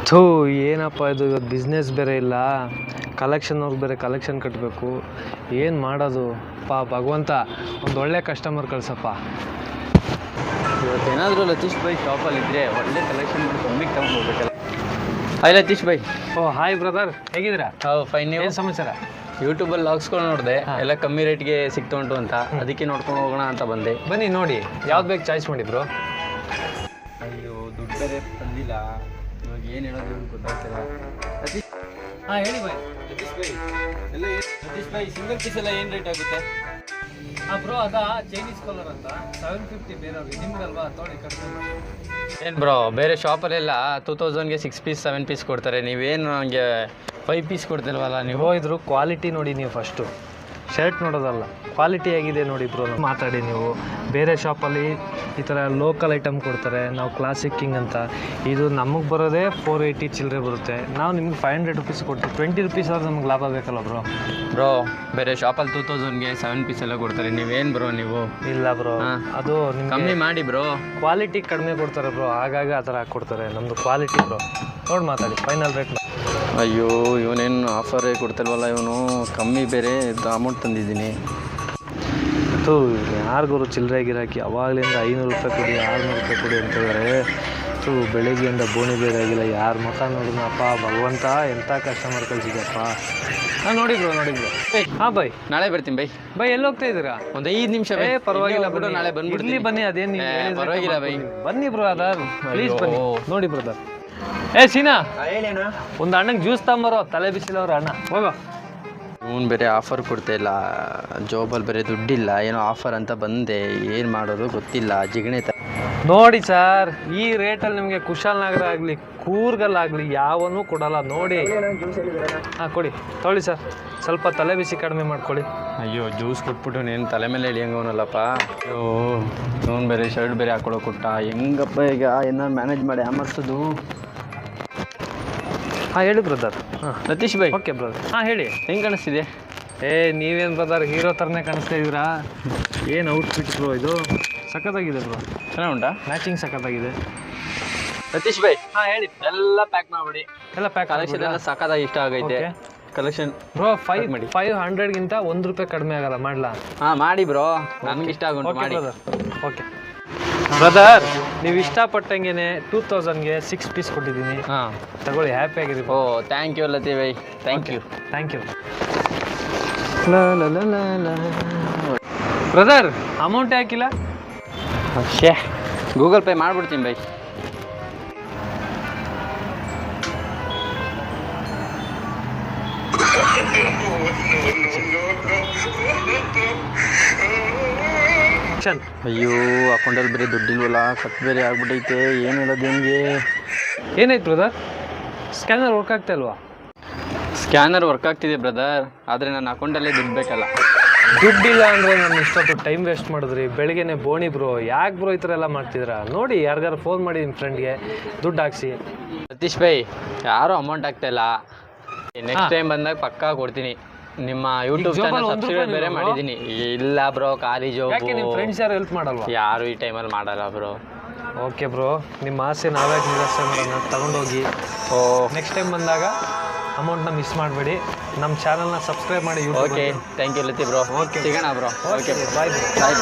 ಥೂ ಏನಪ್ಪ ಇದು, ಇವತ್ತು ಬಿಸ್ನೆಸ್ ಬೇರೆ ಇಲ್ಲ, ಕಲೆಕ್ಷನ್ನವ್ರಿಗೆ ಬೇರೆ ಕಲೆಕ್ಷನ್ ಕಟ್ಟಬೇಕು, ಏನು ಮಾಡೋದು ಭಗವಂತ, ಒಂದು ಒಳ್ಳೆ ಕಸ್ಟಮರ್ ಕಳ್ಸಪ್ಪ. ಇವತ್ತೇನಾದರೂ ಲತೀಶ್ ಬೈ ಶಾಪಲ್ಲಿ ಇದ್ದರೆ ಒಳ್ಳೆ ಕಲೆಕ್ಷನ್ ಮಾಡಿ ಕಮ್ಮಿಗೆ ತಗೊಂಡು ಹೋಗ್ಬೇಕಲ್ಲ. Hi Lateesh by. Hi brother, ಹೇಗಿದ್ದೀರಾ? ಫೈನ್. ನೀವು? ಏನು ಸಮಾಚಾರ? ಯೂಟ್ಯೂಬಲ್ಲಿ ಲಾಗ್ಸ್ಕೊಂಡು ನೋಡಿದೆ, ಎಲ್ಲ ಕಮ್ಮಿ ರೇಟ್ಗೆ ಸಿಕ್ತು ಉಂಟು ಅಂತ, ಅದಕ್ಕೆ ನೋಡ್ಕೊಂಡು ಹೋಗೋಣ ಅಂತ ಬಂದೆ. ಬನ್ನಿ ನೋಡಿ, ಯಾವ್ದು ಬೇಕು ಚಾಯ್ಸ್ ಮಾಡಿದ್ರು. ಅಯ್ಯೋ ದುಡ್ಡು ಬೇರೆ ಬಂದಿಲ್ಲ, ಇವಾಗ ಏನು ಹೇಳೋದು ಗೊತ್ತಾಗ್ತಿಲ್ಲ. ಹೇಳಿ ಬಾಯ್. ಲತೀಶ್ ಬೈ ಸಿಂಗಲ್ ಪೀಸ್ ಎಲ್ಲ ಏನು ರೇಟ್ ಆಗುತ್ತೆ? ಬ್ರೋ ಅದ ಚೈನೀಸ್ ಕಲರ್ ಅಂತ 750 ಬೇರೆಯವ್ರಿಗೆ, ನಿಮ್ಗಲ್ವಾ ತೊಗೊಳ್ಳಿ ಕರ್ಕೊಂಡು. ಏನು ಬ್ರೋ, ಬೇರೆ ಶಾಪಲ್ಲೆಲ್ಲ 2000ಗೆ 6 ಪೀಸ್ 7 ಪೀಸ್ ಕೊಡ್ತಾರೆ, ನೀವೇನು ನನಗೆ 5 ಪೀಸ್ ಕೊಡ್ತಿಲ್ವಲ್ಲ ನೀವು? ಇದ್ರು ಕ್ವಾಲಿಟಿ ನೋಡಿ ನೀವು ಫಸ್ಟು, ಶರ್ಟ್ ನೋಡೋದಲ್ಲ, ಕ್ವಾಲಿಟಿ ಆಗಿದೆ ನೋಡಿ ಬ್ರೋ. ಮಾತಾಡಿ ನೀವು. ಬೇರೆ ಶಾಪಲ್ಲಿ ಈ ಥರ ಲೋಕಲ್ ಐಟಮ್ ಕೊಡ್ತಾರೆ, ನಾವು ಕ್ಲಾಸಿಕ್ ಕಿಂಗ್ ಅಂತ, ಇದು ನಮಗೆ ಬರೋದೇ 480 ಚಿಲ್ಲರೆ ಬರುತ್ತೆ, ನಾವು ನಿಮ್ಗೆ 500 ರುಪೀಸ್ ಕೊಡ್ತೀವಿ. 20 ರುಪೀಸ್ ಆದ್ರೆ ನಮ್ಗೆ ಲಾಭ ಬೇಕಲ್ಲ ಬ್ರೋ. ಬೇರೆ ಶಾಪಲ್ಲಿ 2000ಗೆ 7 ಪೀಸ್ ಎಲ್ಲ ಕೊಡ್ತಾರೆ, ನೀವೇನು ಬ್ರೋ ನೀವು? ಇಲ್ಲ ಬ್ರೋ, ಅದು ನಿಮ್ಗೆ ಕಮ್ಮಿ ಮಾಡಿ ಬ್ರೋ. ಕ್ವಾಲಿಟಿ ಕಡಿಮೆ ಕೊಡ್ತಾರೆ ಬ್ರೋ, ಆಗಾಗ ಆ ಥರ ಹಾಕ್ಕೊಡ್ತಾರೆ. ನಮ್ಮದು ಕ್ವಾಲಿಟಿ ಬ್ರೋ, ನೋಡಿ ಮಾತಾಡಿ, ಫೈನಲ್ ರೇಟ್. ಅಯ್ಯೋ ಇವನೇನು ಆಫರೇ ಕೊಡ್ತಿಲ್ವಲ್ಲ, ಇವನು ಕಮ್ಮಿ ಬೇರೆ ಅಮೌಂಟ್ ತಂದಿದ್ದೀನಿ. ಮತ್ತು ಯಾರಿಗೂ ಚಿಲ್ಲರೆ ಗಿರಾಕಿ ಅವಾಗಲಿಂದ 500 ರೂಪಾಯಿ ಕೊಡಿ, 600 ರೂಪಾಯಿ ಕೊಡಿ ಅಂತೇಳಿದ್ರೆ, ಬೆಳಿಗ್ಗೆಯಿಂದ ಬೋಣಿ ಬೇರೆ ಆಗಿಲ್ಲ, ಯಾರ ಮುಖ ನೋಡಿದ್ನಪ್ಪ ಭಗವಂತ, ಎಂಥ ಕಸ್ಟಮರ್ ಕಳಿಸಿದಪ್ಪ. ನೋಡಿ ಬ್ರೋ. ಬೈ ನಾಳೆ ಬರ್ತೀನಿ ಬೈ. ಎಲ್ಲಿ ಹೋಗ್ತಾ ಇದ್ದೀರಾ? ಒಂದು 5 ನಿಮಿಷ. ಪರವಾಗಿಲ್ಲ ಬಿಡು, ನಾಳೆ ಬಂದ್ಬಿಡ್ತೀನಿ. ಬನ್ನಿ, ಅದೇನು ಪರವಾಗಿಲ್ಲ ಬೈ. ಬನ್ನಿ ಬ್ರೋ, ಪ್ಲೀಸ್ ಬನ್ನಿ. ನೋಡಿ ಬ್ರದರ್. ಸೀನಾ, ಒಂದು ಅಣ್ಣಗೆ ಜ್ಯೂಸ್ ತಗೊಂಬರೋ, ತಲೆ ಬಿಸಿಲವ್ರ ಅಣ್ಣ, ಹೋಗೋ. ಇವನು ಬೇರೆ ಆಫರ್ ಕೊಡ್ತಾಯಿಲ್ಲ, ಜಾಬಲ್ಲಿ ಬೇರೆ ದುಡ್ಡಿಲ್ಲ, ಏನೋ ಆಫರ್ ಅಂತ ಬಂದೆ, ಏನು ಮಾಡೋದು ಗೊತ್ತಿಲ್ಲ, ಜಿಗಣೆ ನೋಡಿ ಸರ್, ಈ ರೇಟಲ್ಲಿ ನಿಮಗೆ ಕುಶಾಲನಗರ ಆಗಲಿ ಕೂರ್ಗಲ್ಲಾಗಲಿ ಯಾವನೂ ಕೊಡಲ್ಲ ನೋಡಿ. ಕೊಡಿ, ತೊಗೊಳ್ಳಿ ಸರ್, ಸ್ವಲ್ಪ ತಲೆ ಬಿಸಿ ಕಡಿಮೆ ಮಾಡ್ಕೊಳ್ಳಿ. ಅಯ್ಯೋ ಜ್ಯೂಸ್ ಕೊಟ್ಬಿಟ್ಟು ನೀನು ತಲೆ ಮೇಲೆ ಇಳಿಯಂಗವನಲ್ಲಪ್ಪ. ಅಯ್ಯೋ ಇವನು ಬೇರೆ ಶರ್ಟ್ ಬೇರೆ ಹಾಕೊಳ್ಳೋ ಕೊಟ್ಟ, ಹೆಂಗಪ್ಪ ಈಗ ಏನಾರು ಮ್ಯಾನೇಜ್ ಮಾಡಿ ಆಮರ್ಸೋದು. ಹೇಳಿ brother. Lateesh by. Okay brother. ಹೇಳಿ. ಹೆಂಗೆ ಕಾಣಿಸ್ತಿದೆ? ನೀವೇನು ಬ್ರದರ್, ಹೀರೋ ಥರನೇ ಕಾಣಿಸ್ತಾ ಇದ್ದೀರಾ. ಏನು ಔಟ್ಫಿಟ್ ಬ್ರೋ ಇದು, ಸಖತ್ತಾಗಿದೆ ಬ್ರೋ. ಚೆನ್ನಾಗಿ ಉಂಟಾ? ಮ್ಯಾಚಿಂಗ್ ಸಖತ್ತಾಗಿದೆ. ಲತೀಶ್ ಬೈ. ಹೇಳಿ. ಎಲ್ಲ ಪ್ಯಾಕ್ ಮಾಡಿಬಿಡಿ. ಎಲ್ಲ ಪ್ಯಾಕ್. ಕಲೆಕ್ಷನ್ ಎಲ್ಲ ಸಖತ್ತಾಗಿ ಇಷ್ಟ ಆಗೈತೆ. ಕಲೆಕ್ಷನ್ ಬ್ರೋ 500ಗಿಂತ 1 ರೂಪಾಯಿ ಕಡಿಮೆ ಆಗಲ್ಲ, ಮಾಡಲಾ? ಮಾಡಿ ಬ್ರೋ, ನನಗೆ ಇಷ್ಟ ಆಗುಂಟು, ಮಾಡಿ. ಓಕೆ ಬ್ರದರ್, ನೀವು ಇಷ್ಟಪಟ್ಟಂಗೆ 2000ಗೆ 6 ಪೀಸ್ ಕೊಟ್ಟಿದ್ದೀನಿ. ತಗೊಳ್ಳಿ, ಹ್ಯಾಪಿ ಆಗಿರಿ. Thank you Latish bye, thank you. Brother, amount ಹಾಕಿಲ್ಲ? ಗೂಗಲ್ ಪೇ ಮಾಡ್ಬಿಡ್ತೀನಿ ಬೈ. ಅಯ್ಯೋ ಅಕೌಂಟಲ್ಲಿ ಬೇರೆ ದುಡ್ಡಿಲ್ವಲ್ಲ, ಕಟ್ ಬೇರೆ ಆಗ್ಬಿಟ್ಟೈತೆ, ಏನು ಹೇಳೋದು ನಿಮಗೆ? ಏನಾಯ್ತು ಬ್ರದರ್? ಸ್ಕ್ಯಾನರ್ ವರ್ಕ್ ಆಗ್ತಾ ಇಲ್ವಾ? ಸ್ಕ್ಯಾನರ್ ವರ್ಕ್ ಆಗ್ತಿದೆ ಬ್ರದರ್, ಆದರೆ ನನ್ನ ಅಕೌಂಟಲ್ಲೇ ದುಡ್ಡು ಬೇಕಲ್ಲ. ದುಡ್ಡಿಲ್ಲ ಅಂದರೆ ನಾನು ಇಷ್ಟೊತ್ತು ಟೈಮ್ ವೇಸ್ಟ್ ಮಾಡಿದ್ರಿ, ಬೆಳಗ್ಗೆನೆ ಬೋಣಿ ಬ್ರೋ, ಯಾಕೆ ಬ್ರೋ ಈ ಥರ ಎಲ್ಲ ಮಾಡ್ತಿದ್ದೀರಾ? ನೋಡಿ, ಯಾರಿಗಾರು ಫೋನ್ ಮಾಡಿ ನಿಮ್ಮ ಫ್ರೆಂಡ್ಗೆ ದುಡ್ಡು ಹಾಕ್ಸಿ. ಸತೀಶ್ ಬೈ, ಯಾರೂ ಅಮೌಂಟ್ ಆಗ್ತಾಯಿಲ್ಲ, ನೆಕ್ಸ್ಟ್ ಟೈಮ್ ಬಂದಾಗ ಪಕ್ಕಾ ಕೊಡ್ತೀನಿ. ನಿಮ್ಮ ಯೂಟ್ಯೂಬ್ ಚಾನಲ್ ಸಬ್ಸ್ಕ್ರೈಬ್ ಬೇರೆ ಮಾಡಿದ್ದೀನಿ. ಇಲ್ಲ ಬ್ರೋ, ಖಾಲಿ ಜಾಬ್. ನಿಮ್ಮ ಫ್ರೆಂಡ್ಸ್ ಯಾರು ಹೆಲ್ಪ್ ಮಾಡಲ್ವಾ? ಯಾರು ಈ ಟೈಮಲ್ಲಿ ಮಾಡಲ್ಲ ಬ್ರೋ. ಓಕೆ ಬ್ರೋ, ನಿಮ್ಮ ಆಸೆ ನಾವೇ ನಿರಾಸೆ ಮಾಡೋಣ, ತಗೊಂಡೋಗಿ. ನೆಕ್ಸ್ಟ್ ಟೈಮ್ ಬಂದಾಗ ಅಮೌಂಟ್ನ ಮಿಸ್ ಮಾಡಬೇಡಿ, ನಮ್ಮ ಚಾನಲ್ನ ಸಬ್ಸ್ಕ್ರೈಬ್ ಮಾಡಿ. Okay, thank you Lathi bro. Okay, ಸಿಗೋಣ ಬ್ರೋ. Okay, bye bro. ಬಾಯ್.